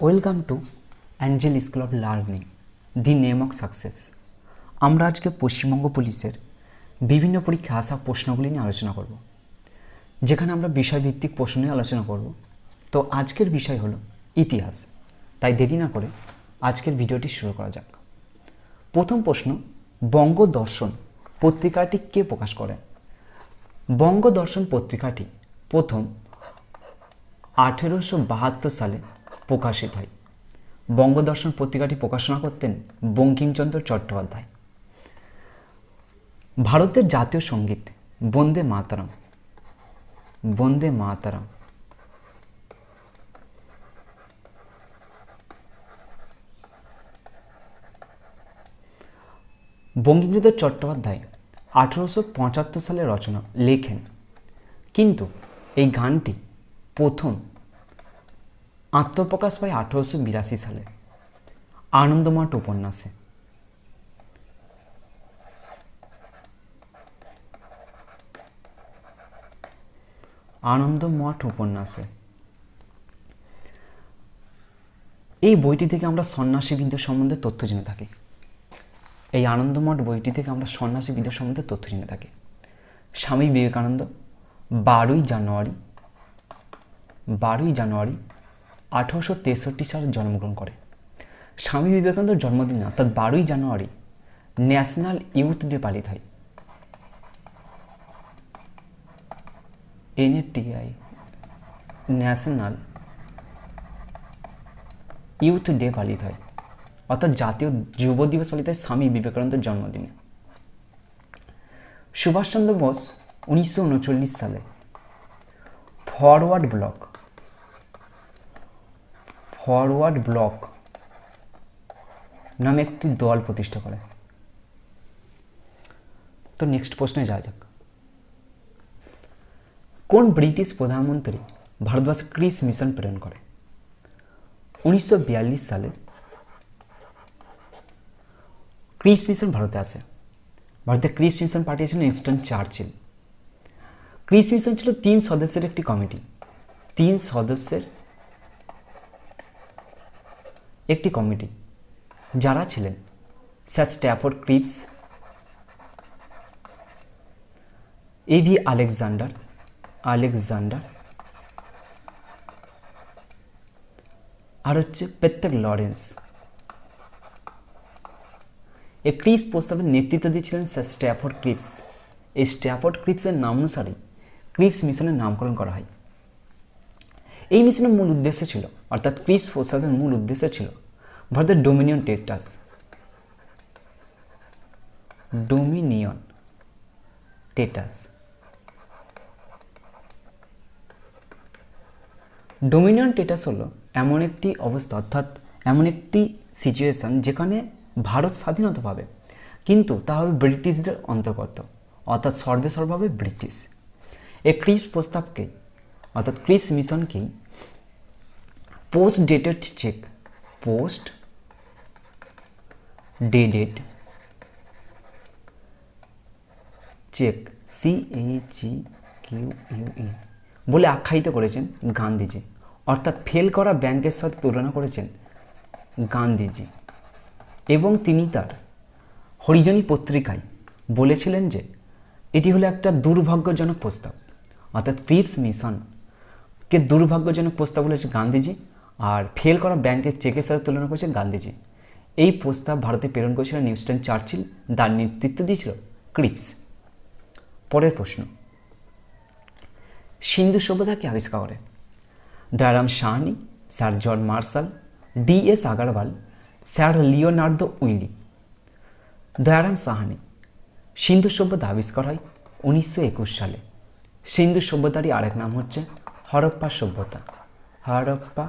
Welcome to Angel school of learning, the name of success. আমরা আজকে পশ্চিমবঙ্গ পুলিশের বিভিন্ন পরীক্ষায় আসা প্রশ্নগুলি নিয়ে আলোচনা করব, যেখানে আমরা বিষয়ভিত্তিক প্রশ্ন নিয়ে আলোচনা করব। তো আজকের বিষয় হলো ইতিহাস। তাই দেরি না করে আজকের ভিডিওটি শুরু করা যাক। প্রথম প্রশ্ন, বঙ্গদর্শন পত্রিকাটি কে প্রকাশ করে? বঙ্গদর্শন পত্রিকাটি প্রথম 1872 সালে প্রকাশিত হয়। বঙ্গদর্শন পত্রিকাটি প্রকাশনা করতেন বঙ্কিমচন্দ্র চট্টোপাধ্যায়। ভারতের জাতীয় সঙ্গীত বন্দে মাতরম। বন্দে মাতরম। বঙ্কিমচন্দ্র চট্টোপাধ্যায় 1875 সালে রচনা লেখেন, কিন্তু এই গানটি প্রথম আত্মপ্রকাশ পায় 1882 সালে আনন্দমঠ উপন্যাসে। আনন্দমঠ উপন্যাসে এই বইটি থেকে আমরা সন্ন্যাসী বিদ্যা সম্বন্ধে তথ্য জেনে থাকি। এই আনন্দমঠ বইটি থেকে আমরা সন্ন্যাসী বিদ্যা সম্বন্ধে তথ্য জেনে থাকি। স্বামী বিবেকানন্দ 12ই জানুয়ারি 1863 সালে জন্মগ্রহণ করে। স্বামী বিবেকানন্দের জন্মদিনে অর্থাৎ 12ই জানুয়ারি ন্যাশনাল ইউথ ডে পালিত হয়। NATI, ন্যাশনাল ইউথ ডে পালিত হয়, অর্থাৎ জাতীয় যুব দিবস পালিত হয় স্বামী বিবেকানন্দের জন্মদিনে। সুভাষচন্দ্র বোস 1939 সালে ফরওয়ার্ড ব্লক নামে একটি দল প্রতিষ্ঠা করে। তো নেক্সট প্রশ্নে যাওয়া যাক। কোন ব্রিটিশ প্রধানমন্ত্রী ভারতবর্ষে ক্রিস মিশন প্রেরণ করে? 1942 সালে ক্রিস মিশন ভারতে আসে। ভারতে ক্রিস মিশন পাঠিয়েছিলেন উইনস্টন চার্চিল। ক্রিস মিশন ছিল 3 সদস্যের একটি কমিটি। 3 সদস্যের একটি কমিটি, যারা ছিলেন sir Stafford Cripps, A.V. Alexander আর হচ্ছে পেত্তেক লরেন্স। এই ক্রিপস প্রস্তাবের নেতৃত্ব দিয়েছিলেন স্যার স্ট্যাফোর্ড ক্রিপস। এই স্ট্যাফোর্ড ক্রিপসের নাম অনুসারে ক্রিপস মিশনের নামকরণ করা হয়। এই মিশনের মূল উদ্দেশ্য ছিল, অর্থাৎ ক্রিপস প্রস্তাবের মূল উদ্দেশ্য ছিল ভারতের ডোমিনিয়ন টেটাস। ডোমিনিয়ন টেটাস হলো এমন একটি অবস্থা, অর্থাৎ এমন একটি সিচুয়েশন যেখানে ভারত স্বাধীনতা পাবে, কিন্তু তা হবে ব্রিটিশদের অন্তর্গত, অর্থাৎ সর্বেসর্ভাবে ব্রিটিশ। এই ক্রিপস প্রস্তাবকে, অর্থাৎ ক্রিপস মিশনকেই পোস্ট ডেটেড চেক CAGQUE বলে আখ্যায়িত করেছেন গান্ধীজি, অর্থাৎ ফেল করা ব্যাংকের সাথে তুলনা করেছেন গান্ধীজি। এবং তিনি তার হরিজনী পত্রিকায় বলেছিলেন যে এটি হলো একটা দুর্ভাগ্যজনক প্রস্তাব, অর্থাৎ ক্রিপস মিশনকে দুর্ভাগ্যজনক প্রস্তাব বলেছে গান্ধীজি, আর ফেল করা ব্যাংকের চেকের সাথে তুলনা করেছেন গান্ধীজি। এই প্রস্তাব ভারতে প্রেরণ করেছিলেন উইনস্টন চার্চিল, তার নেতৃত্ব দিয়েছিল ক্রিপস। পরের প্রশ্ন, সিন্ধু সভ্যতাকে আবিষ্কার করে? Dayaram Sahni, sir John Marshall, D.S. Agarwal, sir Leonardo Woolley. Dayaram Sahni. Sindhu সভ্যতা আবিষ্কার হয় 1921 সালে। সিন্ধু সভ্যতারই আরেক নাম হচ্ছে হরপ্পা সভ্যতা। হরপ্পা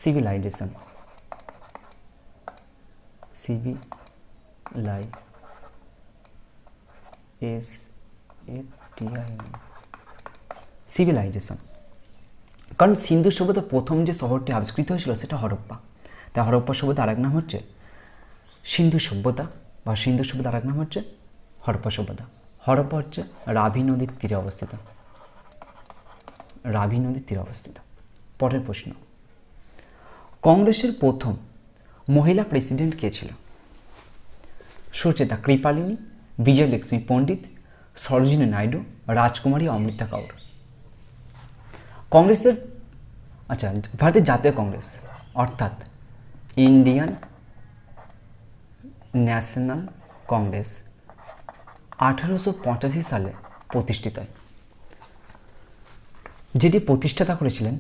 সিভিলাইজেশন। সিভিলাইজেশন। কারণ সিন্ধু সভ্যতা প্রথম যে শহরটি আবিষ্কৃত হয়েছিল সেটা হরপ্পা, তাই হরপ্পা সভ্যতা আরেক নাম হচ্ছে সিন্ধু সভ্যতা, বা সিন্ধু সভ্যতা আরেক নাম হচ্ছে হরপ্পা সভ্যতা। হরপ্পা হচ্ছে রাভি নদীর তীরে অবস্থিত। পরের প্রশ্ন, কংগ্রেসের প্রথম মহিলা প্রেসিডেন্ট কে ছিল? সুচেতা কৃপালিনী, বিজয়লক্ষ্মী পণ্ডিত, সরোজিনী নাইডু, রাজকুমারী অমৃতা কৌর। কংগ্রেসের ভারতের জাতীয় কংগ্রেস অর্থাৎ ইন্ডিয়ান ন্যাশনাল কংগ্রেস 1885 সালে প্রতিষ্ঠিত হয়, যেটি প্রতিষ্ঠাতা করেছিলেন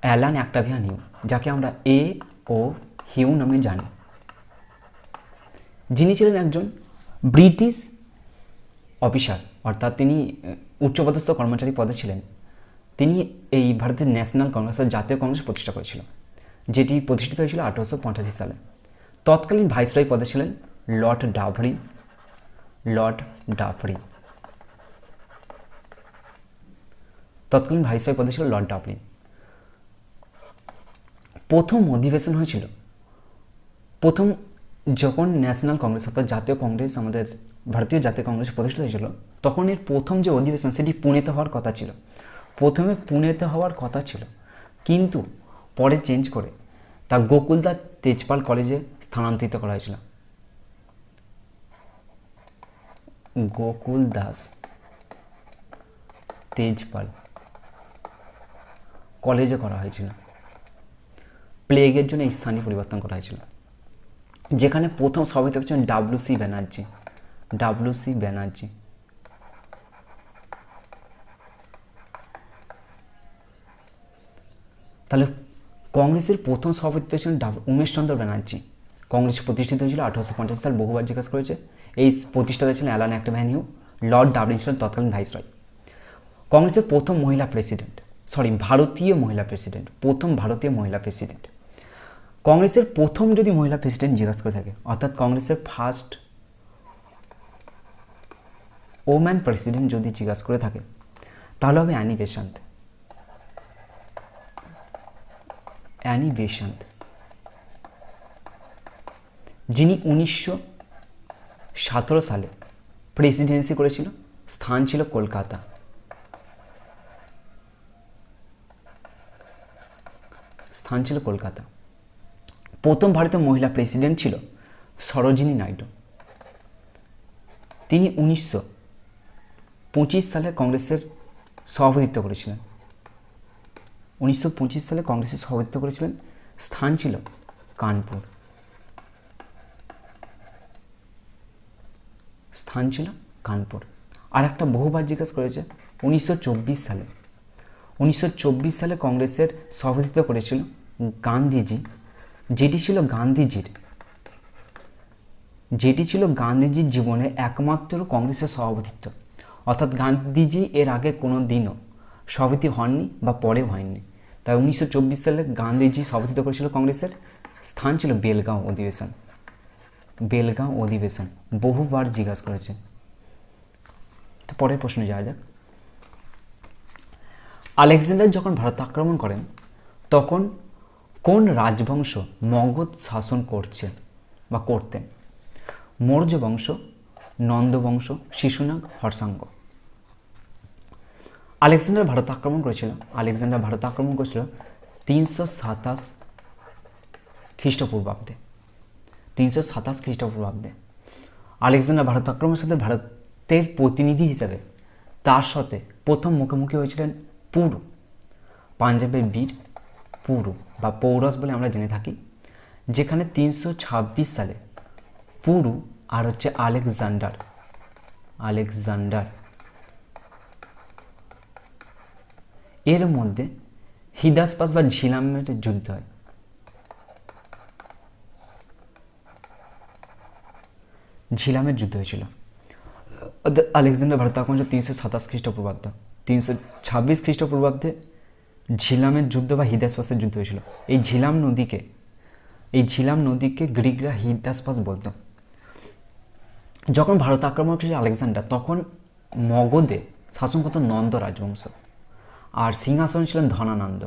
অ্যালান অক্টাভিয়ান হিউ, যাকে আমরা এ ও হিউ নামে জানি, যিনি ছিলেন একজন ব্রিটিশ অফিসার, অর্থাৎ তিনি উচ্চপদস্থ কর্মচারী পদে ছিলেন। তিনি এই ভারতের ন্যাশনাল কংগ্রেস জাতীয় কংগ্রেস প্রতিষ্ঠা করেছিল, যেটি প্রতিষ্ঠিত হয়েছিল 1885 সালে। তৎকালীন ভাইসরয় পদে ছিলেন লর্ড ডাভরি। তৎকালীন ভাইসরয় পদে ছিল লর্ড ডাভরি। প্রথম অধিবেশন হয়েছিল, প্রথম যখন ন্যাশনাল কংগ্রেস অর্থাৎ জাতীয় কংগ্রেস, আমাদের ভারতীয় জাতীয় কংগ্রেস প্রতিষ্ঠিত হয়েছিল, তখন এর প্রথম যে অধিবেশন সেটি পুনেতে হওয়ার কথা ছিল। প্রথমে পুনেতে হওয়ার কথা ছিল, কিন্তু পরে চেঞ্জ করে তা গোকুলদাস তেজপাল কলেজে স্থানান্তরিত করা হয়েছিল। গোকুলদাস তেজপাল কলেজে করা হয়েছিল। প্লেগের জন্য এই স্থানই পরিবর্তন করা হয়েছিল, যেখানে প্রথম সভাপতি হচ্ছেন ডাব্লিউ.সি. ব্যানার্জি। তাহলে কংগ্রেসের প্রথম সভাপতি ছিলেন উমেশচন্দ্র ব্যানার্জি। কংগ্রেস প্রতিষ্ঠিত হয়েছিল 1850 সাল, বহুবার জিজ্ঞাসা করেছে। এই প্রতিষ্ঠাতা ছিলেন Allan Octavian Hume. Lord Dufferin ছিলেন তৎকালীন ভাইসরয়। কংগ্রেসের প্রথম মহিলা প্রেসিডেন্ট, প্রথম ভারতীয় মহিলা প্রেসিডেন্ট। কংগ্রেসের প্রথম যদি মহিলা প্রেসিডেন্ট জিজ্ঞাসা করে থাকে, অর্থাৎ কংগ্রেসের ফার্স্ট ওম্যান প্রেসিডেন্ট যদি জিজ্ঞাসা করে থাকে, তাহলে হবে অ্যানি বেসান্ত, যিনি 1917 সালে প্রেসিডেন্সি করেছিল। স্থান ছিল কলকাতা। প্রথম ভারতীয় মহিলা প্রেসিডেন্ট ছিল সরোজিনী নাইডু। তিনি 1925 সালে কংগ্রেসের সভাপতিত্ব করেছিলেন। 1925 সালে কংগ্রেসের সভাপতিত্ব করেছিলেন। স্থান ছিল কানপুর। আর একটা বহুবার জিজ্ঞাসা করেছে 1924 সালে কংগ্রেসের সভাপতিত্ব করেছিল গান্ধীজি, যেটি ছিল গান্ধীজির জীবনে একমাত্র কংগ্রেসের সভাপতিত্ব। অর্থাৎ গান্ধীজি এর আগে কোনো দিনও সভাপতি হননি বা পরেও হয়নি। তাই 1924 সালে গান্ধীজি সভাপতিত্ব করেছিল কংগ্রেসের। স্থান ছিল বেলগাঁও অধিবেশন। বহুবার জিজ্ঞাসা করেছে। তো পরের প্রশ্নে যাওয়া যাক। আলেকজান্ডার যখন ভারত আক্রমণ করেন, তখন কোন রাজবংশ মগধ শাসন করতেন? মৌর্য বংশ, নন্দ বংশ, শিশুনাগ, হর্ষাঙ্গ। আলেকজান্ডার ভারত আক্রমণ করেছিল 327 খ্রিস্টপূর্বাব্দে। আলেকজান্ডার ভারত আক্রমণের সাথে ভারতের প্রতিনিধি হিসেবে তার সাথে প্রথম মুখোমুখি হয়েছিলেন পুরু, পাঞ্জাবের বীর পুরু বা পৌরস বলে আমরা জেনে থাকি, যেখানে 326 সালে পুরু আর হচ্ছে আলেকজান্ডার এর মধ্যে হিদাসপাস বা ঝিলামের যুদ্ধ হয়। হয়েছিল। আলেকজান্ডার ভারত আক্রমণ 327 খ্রিস্টপূর্বাব্দ। 326 খ্রিস্টপূর্বাব্দে ঝিলামের যুদ্ধ বা হিদাসপাসের যুদ্ধ হয়েছিল। এই ঝিলাম নদীকে গ্রিকরা হিদাসপাস বলতো। যখন ভারত আক্রমণ করেছিল আলেকজান্ডার, তখন মগধে শাসন করত নন্দ রাজবংশ, আর সিংহাসন ছিলেন ধনানন্দ।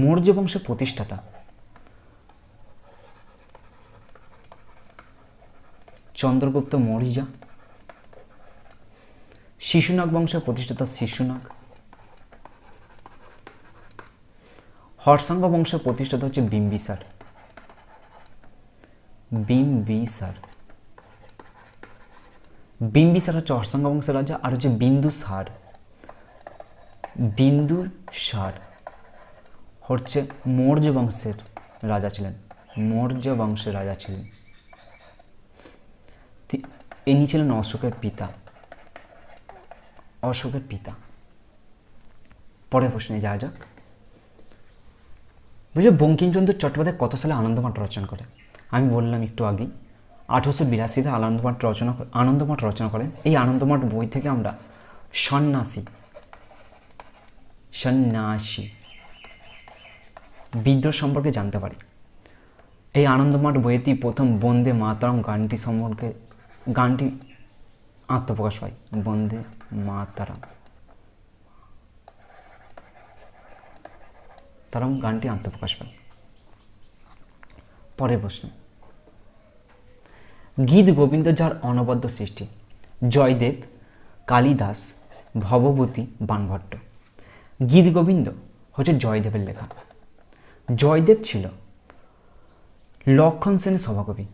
মৌর্য বংশের প্রতিষ্ঠাতা চন্দ্রগুপ্ত মৌর্য। শিশুনাগ বংশের প্রতিষ্ঠাতা শিশুনাগ। হর্ষাঙ্গ বংশের প্রতিষ্ঠাতা হচ্ছে বিম্বিসার। বিম্বিসার বিম্বিসার হচ্ছে হর্ষাঙ্গ বংশের রাজা, আর হচ্ছে বিন্দুসার। বিন্দুসার হচ্ছে মৌর্য বংশের রাজা ছিলেন। মৌর্য বংশের রাজা ছিলেন। ইনি ছিলেন অশোকের পিতা। অশোকের পিতা। পরের প্রশ্নে যাওয়া যাক। বুঝলে বঙ্কিমচন্দ্র চট্টোপাধ্যায় কত সালে আনন্দমঠ রচনা করে? আমি বললাম একটু আগেই 1882-তে আনন্দমঠ রচনা করেন। এই আনন্দমঠ বই থেকে আমরা সন্ন্যাসী বিদ্রোহ সম্পর্কে জানতে পারি। এই আনন্দমঠ বইয়েতেই প্রথম বন্দে মাতরম গানটি আত্মপ্রকাশ পায়। বন্দে মাতরম গানটি আত্মপ্রকাশ পায়। পরের প্রশ্ন, গীত গোবিন্দ যার অনবদ্য সৃষ্টি? জয়দেব, কালিদাস, ভবভূতি, বাণভট্ট। গীত গোবিন্দ হচ্ছে জয়দেবের লেখা। জয়দেব ছিল লক্ষণ সেনের সভাকবি।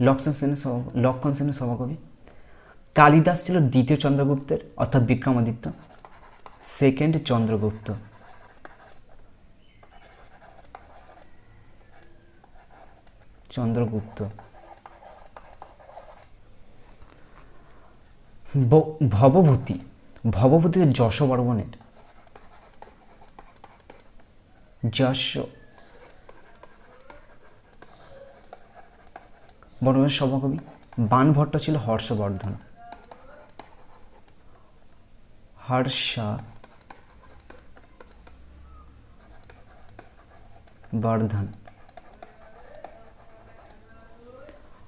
লক্ষণ সেনের সভাকবি। কালিদাস ছিল দ্বিতীয় চন্দ্রগুপ্তের, অর্থাৎ বিক্রমাদিত্য, সেকেন্ড চন্দ্রগুপ্ত। ভবভূতি যশোবর্মনের সভাকবি। বাণভট্ট ছিল হর্ষবর্ধন।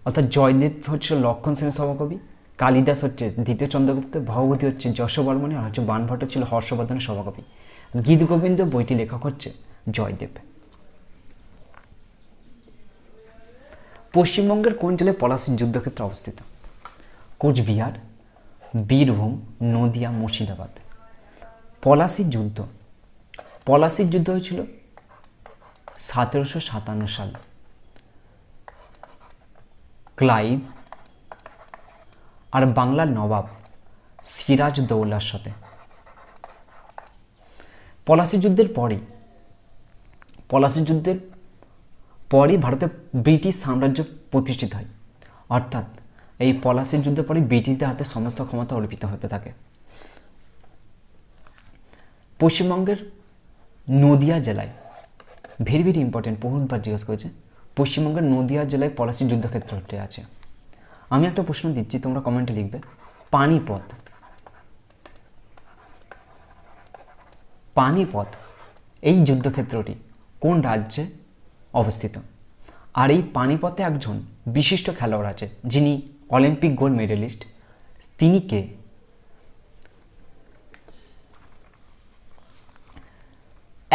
অর্থাৎ জয়দেব হচ্ছে লক্ষণ সেনের সভাকবি, কালিদাস হচ্ছে দ্বিতীয় চন্দ্রগুপ্ত, ভবভূতি হচ্ছে যশোবর্মনের, আর হচ্ছে বাণভট্ট ছিল হর্ষবর্ধনের সভাকবি। গীত গোবিন্দ বইটি লেখক হচ্ছে জয়দেব। পশ্চিমবঙ্গের কোন জেলায় পলাশীর যুদ্ধক্ষেত্র অবস্থিত? কোচবিহার, বীরভূম, নদিয়া, মুর্শিদাবাদ। পলাশীর যুদ্ধ হয়েছিল 1757 সালে। ক্লাইভ আর বাংলার নবাব সিরাজদৌল্লার সাথে। পলাশীর যুদ্ধের পরই ভারতে ব্রিটিশ সাম্রাজ্য প্রতিষ্ঠিত হয়। অর্থাৎ এই পলাশীর যুদ্ধের পরই ব্রিটিশদের হাতে সমস্ত ক্ষমতা অর্পিত হতে থাকে। পশ্চিমবঙ্গের নদিয়া জেলায়, ভেরি ভেরি ইম্পর্টেন্ট, বহুবার জিজ্ঞেস করেছে, পশ্চিমবঙ্গের নদিয়া জেলায় পলাশীর যুদ্ধক্ষেত্রটি আছে। আমি একটা প্রশ্ন দিচ্ছি, তোমরা কমেন্টে লিখবে। পানিপথ এই যুদ্ধক্ষেত্রটি কোন রাজ্যে অবস্থিত? আর এই পানিপথে একজন বিশিষ্ট খেলোয়াড় আছে যিনি অলিম্পিক গোল্ড মেডেলিস্ট। তিনি কে?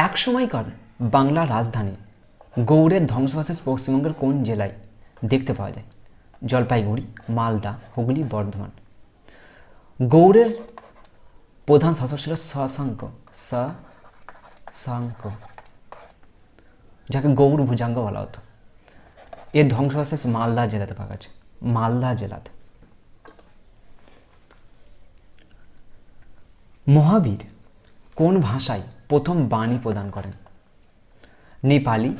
এক সময়কার বাংলার রাজধানী গৌড়ের ধ্বংসাবশেষ পশ্চিমবঙ্গের কোন জেলায় দেখতে পাওয়া যায়? জলপাইগুড়ি, মালদা, হুগলি, বর্ধমান। গৌড়ের প্রধান শাসক ছিল শশাঙ্ক, যাকে গৌড় ভুজাঙ্গ বলা হতো। এর ধ্বংসাবশেষ মালদা জেলাতে পাওয়া গেছে। মালদা জেলাতে। মহাবীর কোন ভাষায় প্রথম বাণী প্রদান করেন? নেপালি,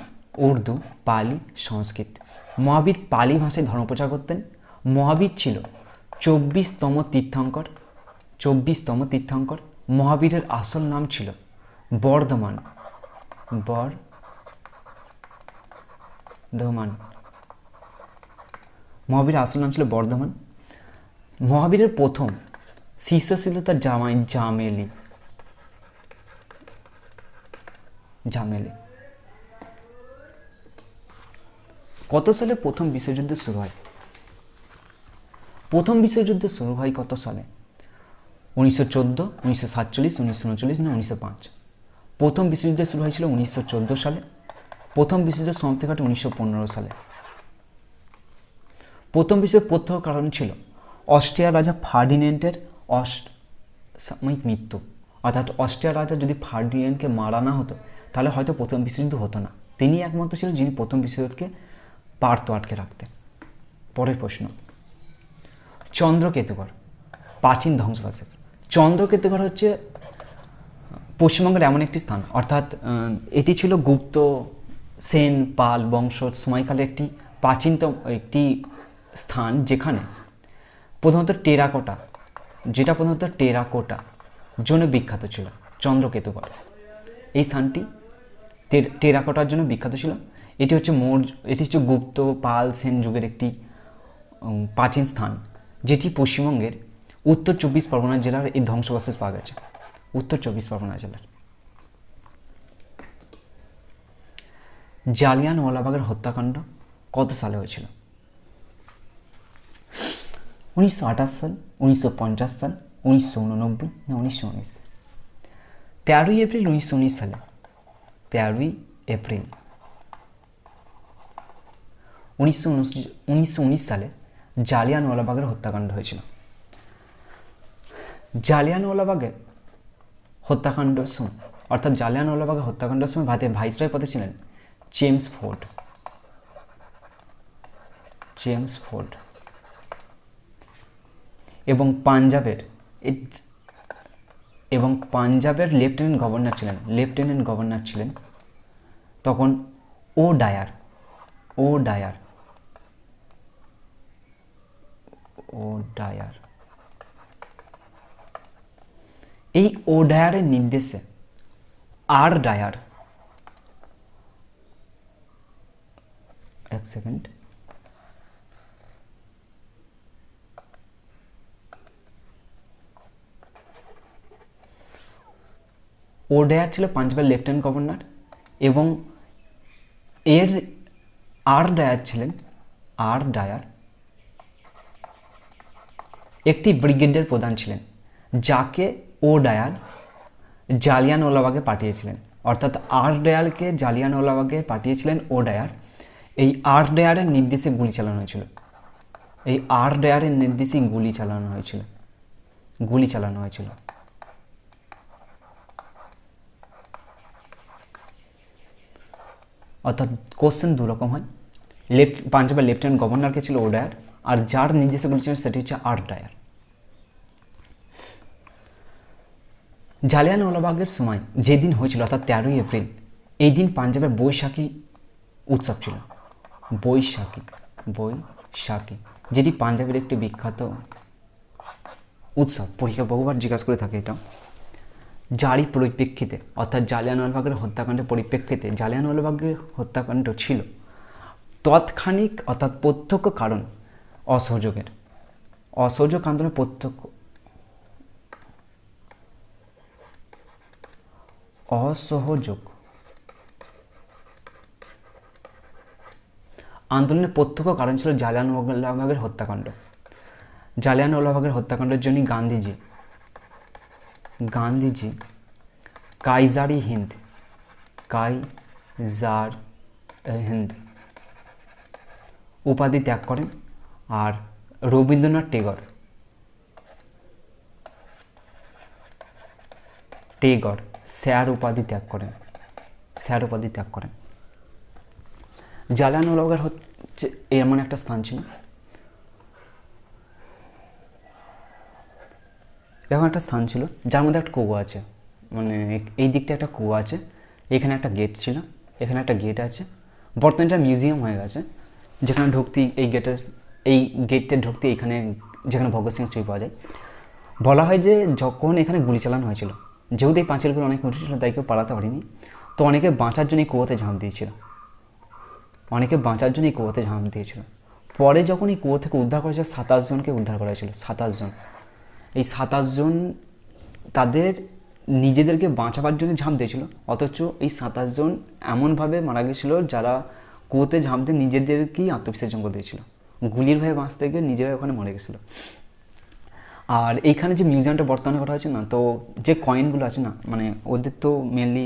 উর্দু, পালি, সংস্কৃত। মহাবীর পালি ভাষায় ধর্মপ্রচার করতেন। মহাবীর ছিল 24তম তীর্থঙ্কর। মহাবীরের আসল নাম ছিল বর্ধমান। মহাবীরের আসল নাম ছিল বর্ধমান। মহাবীরের প্রথম শিষ্য ছিল তার জামাই জামেলি। কত সালে প্রথম বিশ্বযুদ্ধ শুরু হয়? প্রথম বিশ্বযুদ্ধ শুরু হয় কত সালে? 1914, 1947, 1939 না 1905? প্রথম বিশ্বযুদ্ধ শুরু হয়েছিল 1914 সালে, প্রথম বিশ্বযুদ্ধ সমাপ্তি ঘটে 1915 সালে। প্রথম বিশ্বযুদ্ধের প্রত্যক্ষ কারণ ছিল অস্ট্রিয়ার রাজা ফার্ডিন্যান্ডের অসাময়িক মৃত্যু। অর্থাৎ অস্ট্রিয়ার রাজা যদি ফার্ডিন্যান্ডকে মারা না হতো তাহলে হয়তো প্রথম বিশ্বযুদ্ধ হতো না। তিনি একমাত্র ছিলেন যিনি প্রথম বিশ্বযুদ্ধকে পারত আটকে রাখতে। পরের প্রশ্ন, চন্দ্রকেতুগড় প্রাচীন ধ্বংসাবশেষ। চন্দ্রকেতুগড় হচ্ছে পশ্চিমবঙ্গের এমন একটি স্থান, অর্থাৎ এটি ছিল গুপ্ত, সেন, পাল বংশ সময়কালে একটি প্রাচীনতম একটি স্থান, যেখানে প্রধানত টেরাকোটা, যেটা প্রধানত টেরাকোটা জন্য বিখ্যাত ছিল। চন্দ্রকেতুগড় এই স্থানটি টেরাকোটার জন্য বিখ্যাত ছিল। এটি হচ্ছে গুপ্ত, পাল, সেন যুগের একটি প্রাচীন স্থান, যেটি পশ্চিমবঙ্গের উত্তর 24 পরগনা জেলার এই ধ্বংসাবশেষ পাওয়া গেছে। উত্তর 24 পরগনা জেলার। জালিয়ানওয়ালাবাগের হত্যাকাণ্ড কত সালে হয়েছিল? 1928 সাল, 1950 সাল, 1989 না 1919? 13ই এপ্রিল 1919 সালে। 13ই এপ্রিল 1919 সালে জালিয়ানওয়ালাবাগের হত্যাকাণ্ড হয়েছিল। জালিয়ানওয়ালাবাগের হত্যাকাণ্ডের সময়, অর্থাৎ জালিয়ানওয়ালাবাগের হত্যাকাণ্ডের সময় ভারতের ভাইসরয় পদে ছিলেন জেমস ফোর্ড। এবং পাঞ্জাবের লেফটেন্যান্ট গভর্নর ছিলেন তখন ও ডায়ার। এই ও ডায়ারের নির্দেশে আর ডায়ার, এক সেকেন্ড, ও ডায়ার ছিল পাঞ্জাবের লেফটেন্যান্ট গভর্নর এবং এর আর ডায়ার একটি ব্রিগেডের প্রধান ছিলেন, যাকে ও ডায়ার জালিয়ানওয়ালাবাগে পাঠিয়েছিলেন। অর্থাৎ আর ডায়ারকে জালিয়ানওয়ালাবাগে পাঠিয়েছিলেন ও ডায়ার। এই আর ডায়ারের নির্দেশে গুলি চালানো হয়েছিল। অর্থাৎ কোশ্চেন দুরকম হয়। পাঞ্জাবের লেফটেন্যান্ট গভর্নরকে ছিল ও ডায়ার, আর যার নির্দেশে গুলি ছিলেন সেটি হচ্ছে আর ডায়ার। জালিয়ানওয়ালাবাগের সময় যেদিন হয়েছিল, অর্থাৎ 13ই এপ্রিল, এই দিন পাঞ্জাবের বৈশাখী উৎসব ছিল। বৈশাখী, যেটি পাঞ্জাবের একটি বিখ্যাত উৎসব। পরীক্ষা বহুবার জিজ্ঞাসা করে থাকে এটা। যারই পরিপ্রেক্ষিতে, অর্থাৎ জালিয়ানওয়ালাবাগের হত্যাকাণ্ডের পরিপ্রেক্ষিতে, জালিয়ানওয়ালাবাগের হত্যাকাণ্ড ছিল তৎক্ষণিক অর্থাৎ প্রত্যক্ষ কারণ অসহযোগ আন্দোলনের প্রত্যক্ষ কারণ ছিল জালিয়ানওয়ালাবাগের হত্যাকাণ্ড। জালিয়ানওয়ালাবাগের হত্যাকাণ্ডের জন্য গান্ধীজি কাইজার হিন্দ উপাধি ত্যাগ করেন, আর রবীন্দ্রনাথ টেগর স্যার উপাধি ত্যাগ করেন। জালিয়ানওয়ালাবাগ হচ্ছে এমন একটা স্থান ছিল, যার মধ্যে একটা কুয়ো আছে, মানে এই দিকটা একটা কুয়ো আছে, এখানে একটা গেট ছিল, এখানে একটা গেট আছে। বর্তমানে এটা মিউজিয়াম হয়ে গেছে, যেখানে ঢুকতে এই গেটে ঢুকতে এখানে যেখানে ভগৎ সিং ছবি পাওয়া যায়। বলা হয় যে যখন এখানে গুলি চালানো হয়েছিল, যেহেতু এই পাঁচিলগুলো অনেক উঁচু ছিল তাই কেউ পালাতে পারেনি, তো অনেকে বাঁচার জন্য এই কুয়োতে ঝাঁপ দিয়েছিল। পরে যখন এই কুয়ো থেকে উদ্ধার করা হয়েছিল 27 জনকে উদ্ধার করা হয়েছিল। 27 জন, এই 27 জন তাদের নিজেদেরকে বাঁচাবার জন্য ঝাঁপ দিয়েছিল, অথচ এই 27 জন এমনভাবে মারা গেছিল যারা কুয়োতে ঝাঁপ দিয়ে নিজেদেরকেই আত্মবিসর্জন করে দিয়েছিল। গুলির ভয়ে বাঁচতে গিয়ে নিজেরাই ওখানে মরে গেছিলো। আর এইখানে যে মিউজিয়ামটা বর্তমানে করা হয়েছে না, তো যে কয়েনগুলো আছে না, মানে ওদের তো মেনলি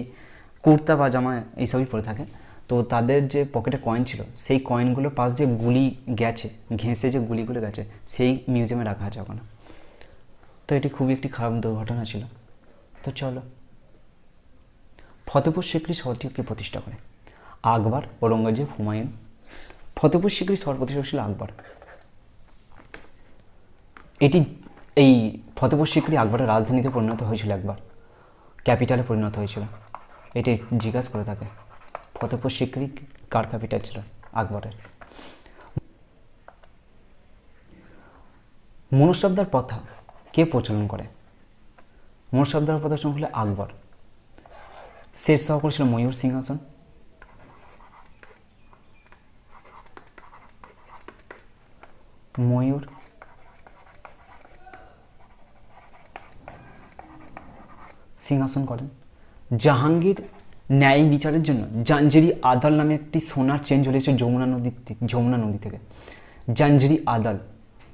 কুর্তা বা জামা এইসবই পরে থাকে, তো তাদের যে পকেটে কয়েন ছিল সেই কয়েনগুলো পাশ দিয়ে গুলি গেছে, ঘেঁষে যে গুলিগুলো গেছে সেই মিউজিয়ামে রাখা আছে ওখানে। তো এটি খুবই একটি খারাপ দুর্ঘটনা ছিল। তো চলো, ফতেপুর সিক্রি শহরটিকে প্রতিষ্ঠা করে আকবর, ঔরঙ্গজেব, হুমায়ুন। ফতেপুর সিক্রি শহর প্রতিষ্ঠা ছিল আকবর। এটি এই ফতেপুর সিক্রি আকবরের রাজধানীতে পরিণত হয়েছিল, একবার ক্যাপিটালে পরিণত হয়েছিল। এটি জিজ্ঞাসা করে থাকে ফতেপুর সিক্রি কার ক্যাপিটাল ছিল? আকবরের। মনুশব্দার প্রথা কে প্রচলন করে? মনুশব্দার প্রথা হলে আকবর। শেরশাহ করেছিল ময়ূর সিংহাসন। ময়ূর সিংহাসন করেন। জাহাঙ্গীর ন্যায় বিচারের জন্য জাঞ্জেরি আদাল নামে একটি সোনার চেন ঝুলিয়েছে যমুনা নদী থেকে। জাঞ্জেরি আদাল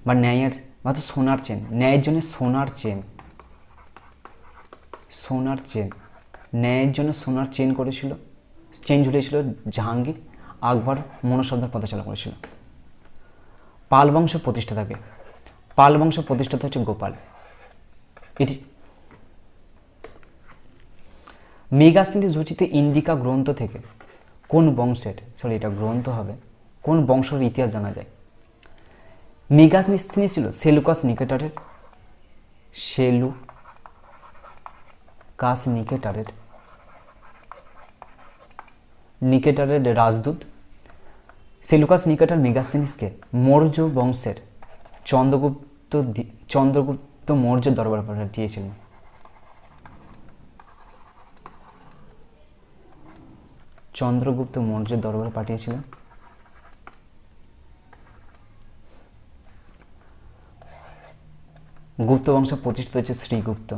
বা ন্যায়ের বা তো সোনার চেন, ন্যায়ের জন্য সোনার চেন, সোনার চেন, ন্যায়ের জন্য সোনার চেন করেছিল, চেন ঝুলিয়েছিল জাহাঙ্গীর। আকবর মনুশব্দার পথে চালু করেছিল। পাল বংশ প্রতিষ্ঠাতাকে? পাল বংশ প্রতিষ্ঠাতা হচ্ছে গোপাল। এটি মেগাস্তিনিস রচিত ইন্ডিকা গ্রন্থ থেকে কোন বংশের, সরি এটা গ্রন্থ হবে, কোন বংশের ইতিহাস জানা যায়? মেগাস্তিনিস ছিল Seleucus নিকেটারের, Seleucus নিকেটারের Rajdoot. Seleucus নিকেটার মেগাস্তিনিসকে Maurya বংশের চন্দ্রগুপ্ত মৌর্য দরবার পাঠিয়েছিলেন। চন্দ্রগুপ্ত মৌর্যের দরবারে পাঠিয়েছিলেন। গুপ্ত বংশ প্রতিষ্ঠিত হচ্ছে শ্রীগুপ্ত।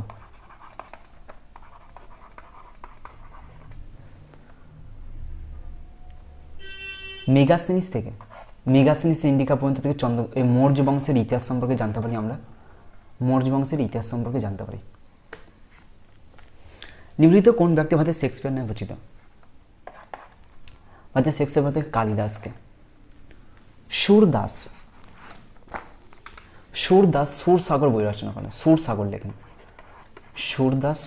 মেগাস্তিনিস থেকে মেগাস্তিনিস ইন্ডিকা পর্যন্ত থেকে এই মৌর্য বংশের ইতিহাস সম্পর্কে জানতে পারি আমরা। মৌর্য বংশের ইতিহাস সম্পর্কে জানতে পারি। নিম্নলিখিত কোন ব্যক্তি ভারতের শেক্সপিয়ার নামে পরিচিত? ভারতের শেক্সপিয়ার বলতে কালিদাসকে। সুরদাস সুরসাগর বই রচনা করেন। সুরসাগর লেখেন। সুরদাস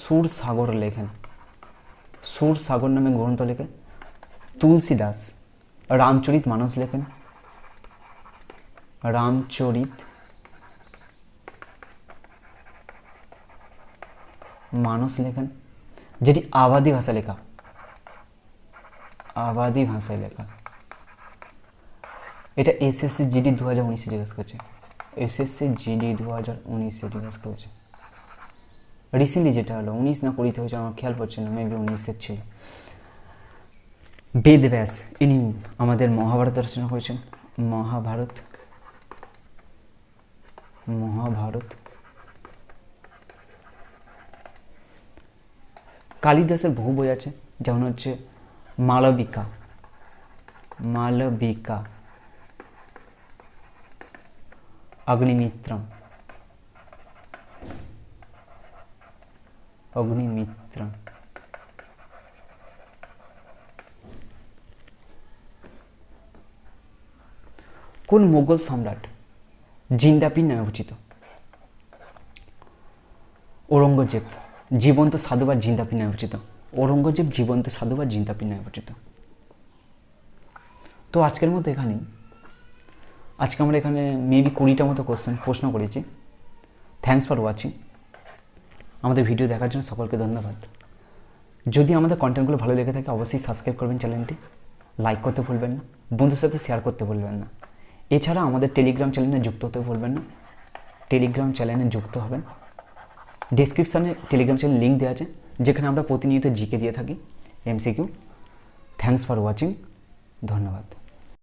সুরসাগর নামে গ্রন্থ লেখেন। তুলসীদাস রামচরিত মানস লেখেন। রামচরিত মানস লেখেন, যেটি আবাদি ভাষায় লেখা। আবাদি ভাষায় লেখা। এটা এসএসসি জিডি 2019 জিজ্ঞেস করছে। এসএসসি জিডি 2019 জিজ্ঞেস করেছে। রিসেন্টলি যেটা হলো 19 না 20 হয়েছে, আমার খেয়াল পড়ছে না, মেবি 19 ছিল। বেদব্যাস ইনি আমাদের মহাভারত রচনা করেছেন। মহাভারত কালিদাসের বহু বই আছে, যেমন হচ্ছে মালবিকা, অগ্নিমিত্রম। কোন মোগল সম্রাট জিন্দাপির নামে পরিচিত? ঔরঙ্গজেব জীবন্ত সাধু বা জিন্দাপির নামে পরিচিত। ঔরঙ্গজেব জীবন্ত সাধু বা জিন্দাপির নামে পরিচিত। তো আজকের মতো এখানেই। আজকে আমরা এখানে মেবি 20টা মতো প্রশ্ন করেছি। Thanks for watching. আমাদের ভিডিও দেখার জন্য সকলকে ধন্যবাদ। যদি আমাদের কন্টেন্টগুলো ভালো লেগে থাকে অবশ্যই সাবস্ক্রাইব করবেন চ্যানেলটি, লাইক করতে ভুলবেন না, বন্ধুর সাথে শেয়ার করতে ভুলবেন না। এছাড়া আমাদের টেলিগ্রাম চ্যানেলে যুক্ত হতে ভুলবেন না। টেলিগ্রাম চ্যানেলে যুক্ত হবেন। ডেসক্রিপশানে টেলিগ্রাম চ্যানেল লিঙ্ক দেওয়া আছে, যেখানে আমরা প্রতিনিয়ত জিকে দিয়ে থাকি, এমসিকিউ। Thanks for watching. ধন্যবাদ।